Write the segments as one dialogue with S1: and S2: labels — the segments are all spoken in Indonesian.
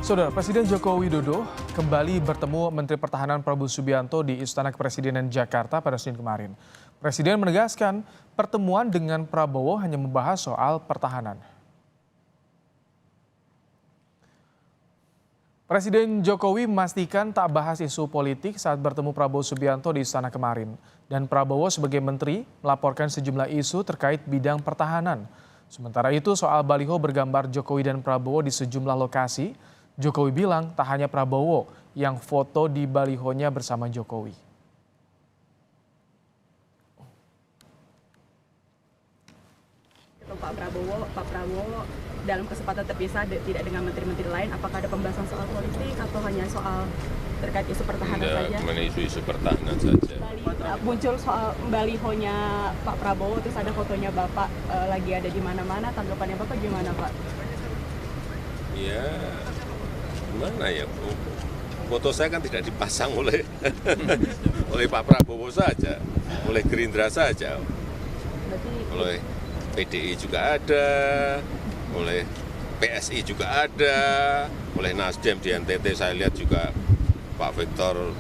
S1: Saudara, Presiden Joko Widodo kembali bertemu Menteri Pertahanan Prabowo Subianto di Istana Kepresidenan Jakarta pada Senin kemarin. Presiden menegaskan pertemuan dengan Prabowo hanya membahas soal pertahanan. Presiden Jokowi memastikan tak bahas isu politik saat bertemu Prabowo Subianto di Istana kemarin. Dan Prabowo sebagai menteri melaporkan sejumlah isu terkait bidang pertahanan. Sementara itu soal baliho bergambar Jokowi dan Prabowo di sejumlah lokasi, Jokowi bilang tak hanya Prabowo yang foto di balihonya bersama Jokowi.
S2: Pak Prabowo dalam kesempatan terpisah tidak dengan menteri-menteri lain, apakah ada pembahasan soal politik atau hanya soal terkait isu pertahanan saja?
S3: Mengenai isu pertahanan saja.
S2: Muncul soal balihonya Pak Prabowo, terus ada fotonya Bapak lagi ada di mana-mana, tanggapannya Bapak gimana Pak?
S3: Ya, gimana ya? Foto saya kan tidak dipasang oleh oleh Pak Prabowo saja, oleh Gerindra saja, oleh PDI juga ada, oleh PSI juga ada, oleh Nasdem di NTT saya lihat juga Pak Victor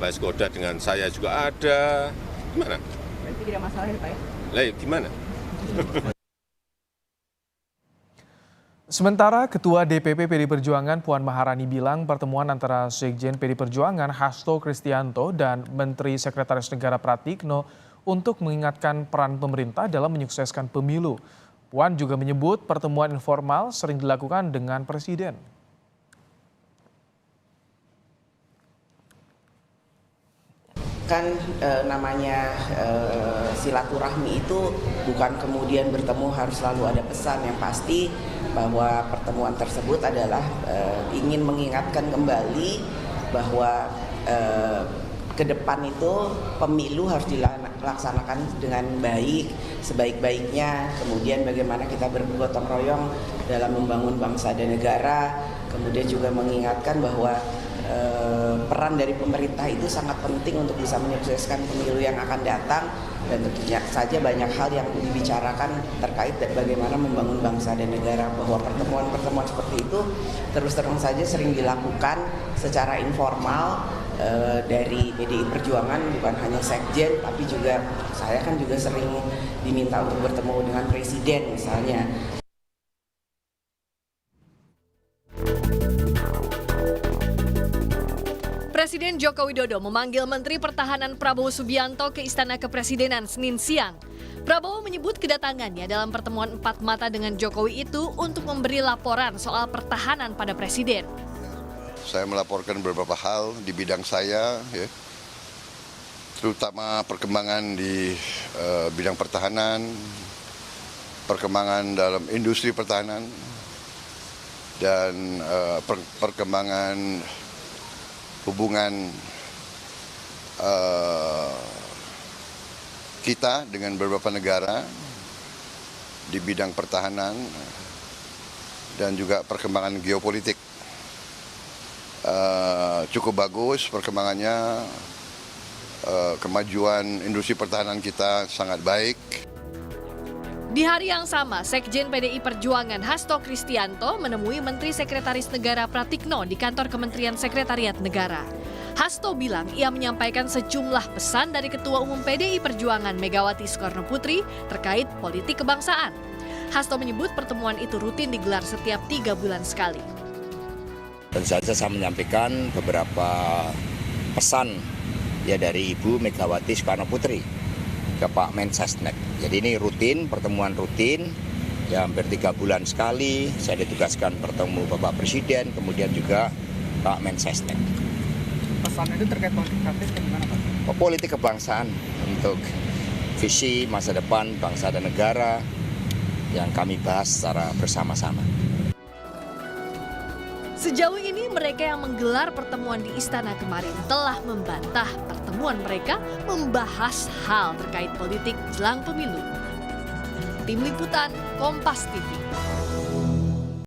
S3: Laiskodat dengan saya juga ada. Gimana?
S2: Berarti tidak masalah ya Pak ya?
S3: Lah gimana?
S1: Sementara Ketua DPP PD Perjuangan Puan Maharani bilang pertemuan antara Sekjen PD Perjuangan Hasto Kristianto dan Menteri Sekretaris Negara Pratikno untuk mengingatkan peran pemerintah dalam menyukseskan pemilu. Puan juga menyebut pertemuan informal sering dilakukan dengan Presiden.
S4: Kan namanya silaturahmi itu bukan kemudian bertemu harus selalu ada pesan, yang pasti bahwa pertemuan tersebut adalah ingin mengingatkan kembali bahwa ke depan itu pemilu harus dilaksanakan dengan baik, sebaik-baiknya. Kemudian bagaimana kita bergotong royong dalam membangun bangsa dan negara. Kemudian juga mengingatkan bahwa peran dari pemerintah itu sangat penting untuk bisa menyukseskan pemilu yang akan datang. Dan tentunya saja banyak hal yang dibicarakan terkait bagaimana membangun bangsa dan negara, bahwa pertemuan-pertemuan seperti itu terus terang saja sering dilakukan secara informal dari PDI Perjuangan, bukan hanya Sekjen, tapi juga saya kan juga sering diminta untuk bertemu dengan Presiden misalnya.
S5: Presiden Joko Widodo memanggil Menteri Pertahanan Prabowo Subianto ke Istana Kepresidenan Senin siang. Prabowo menyebut kedatangannya dalam pertemuan empat mata dengan Jokowi itu untuk memberi laporan soal pertahanan pada Presiden.
S6: Saya melaporkan beberapa hal di bidang saya, ya, terutama perkembangan di bidang pertahanan, perkembangan dalam industri pertahanan, dan perkembangan hubungan kita dengan beberapa negara di bidang pertahanan dan juga perkembangan geopolitik. Cukup bagus perkembangannya, kemajuan industri pertahanan kita sangat baik.
S5: Di hari yang sama, Sekjen PDI Perjuangan Hasto Kristianto menemui Menteri Sekretaris Negara Pratikno di kantor Kementerian Sekretariat Negara. Hasto bilang ia menyampaikan sejumlah pesan dari Ketua Umum PDI Perjuangan Megawati Soekarnoputri terkait politik kebangsaan. Hasto menyebut pertemuan itu rutin digelar setiap 3 bulan sekali.
S7: Dan saja saya menyampaikan beberapa pesan ya dari Ibu Megawati Soekarnoputri ke Pak Mensesnek. Jadi ini rutin, pertemuan rutin, ya hampir 3 bulan sekali. Saya ditugaskan bertemu Bapak Presiden, kemudian juga Pak Mensesnek.
S8: Pesan itu terkait politik praktis bagaimana Pak?
S7: Politik kebangsaan untuk visi masa depan bangsa dan negara yang kami bahas secara bersama-sama.
S5: Sejauh ini mereka yang menggelar pertemuan di istana kemarin telah membantah pertemuan mereka membahas hal terkait politik jelang pemilu. Tim Liputan Kompas TV.